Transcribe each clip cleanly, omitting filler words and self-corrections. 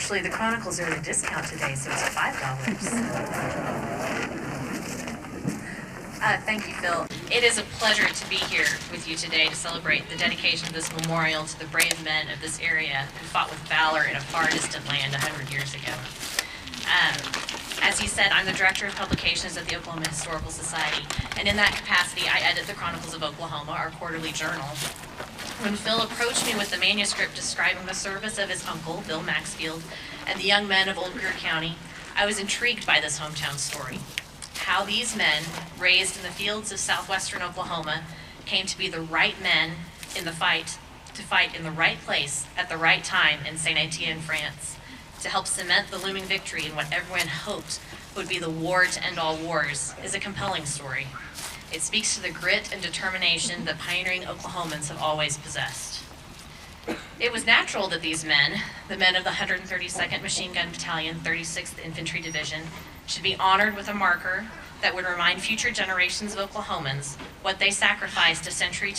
Actually, the Chronicles are at a discount today, so it's $5. Thank you, Phil. It is a pleasure to be here with you today to celebrate the dedication of this memorial to the brave men of this area who fought with valor in a far distant land 100 years ago. As he said, I'm the Director of Publications at the Oklahoma Historical Society, and in that capacity, I edit the Chronicles of Oklahoma, our quarterly journal. When Phil approached me with the manuscript describing the service of his uncle, Bill Maxfield, and the young men of Old Greer County, I was intrigued by this hometown story. How these men, raised in the fields of southwestern Oklahoma, came to be the right men in the fight, to fight in the right place at the right time in St. Etienne, France, to help cement the looming victory in what everyone hoped would be the war to end all wars, is a compelling story. It speaks to the grit and determination that pioneering Oklahomans have always possessed. It was natural that these men, the men of the 132nd Machine Gun Battalion, 36th Infantry Division, should be honored with a marker that would remind future generations of Oklahomans what they sacrificed a century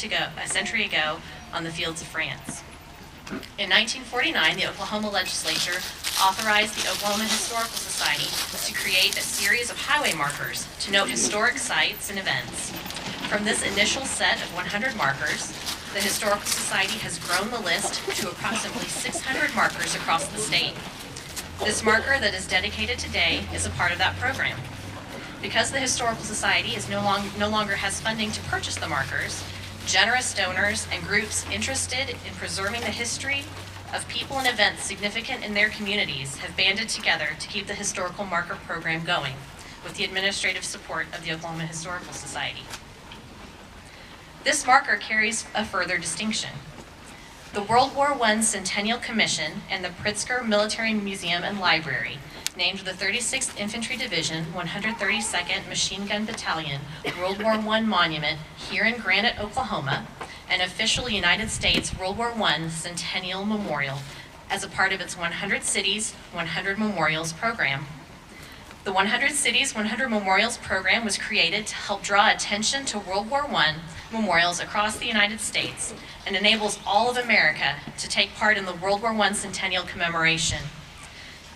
ago on the fields of France. In 1949, the Oklahoma legislature authorized the Oklahoma Historical Society to create a series of highway markers to note historic sites and events. From this initial set of 100 markers, the Historical Society has grown the list to approximately 600 markers across the state. This marker that is dedicated today is a part of that program. Because the Historical Society no longer has funding to purchase the markers, generous donors and groups interested in preserving the history of people and events significant in their communities have banded together to keep the historical marker program going with the administrative support of the Oklahoma Historical Society. This marker carries a further distinction. The World War I Centennial Commission and the Pritzker Military Museum and Library named the 36th Infantry Division, 132nd Machine Gun Battalion World War I Monument here in Granite, Oklahoma, an official United States World War I Centennial Memorial as a part of its 100 Cities, 100 Memorials program. The 100 Cities, 100 Memorials program was created to help draw attention to World War I memorials across the United States and enables all of America to take part in the World War I Centennial commemoration.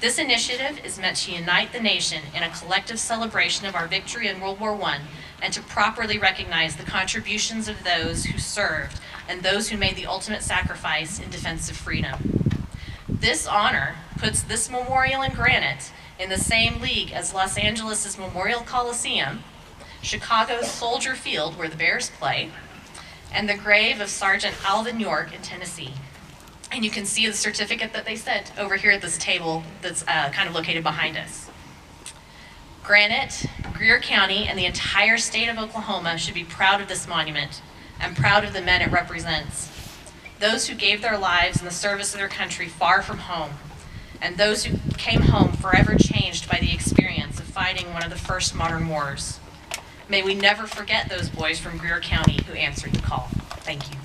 This initiative is meant to unite the nation in a collective celebration of our victory in World War I and to properly recognize the contributions of those who served and those who made the ultimate sacrifice in defense of freedom. This honor puts this memorial in Granite in the same league as Los Angeles' Memorial Coliseum, Chicago's Soldier Field, where the Bears play, and the grave of Sergeant Alvin York in Tennessee. And you can see the certificate that they sent over here at this table that's kind of located behind us. Granite, Greer County, and the entire state of Oklahoma should be proud of this monument and proud of the men it represents. Those who gave their lives in the service of their country far from home, and those who came home forever changed by the experience of fighting one of the first modern wars. May we never forget those boys from Greer County who answered the call. Thank you.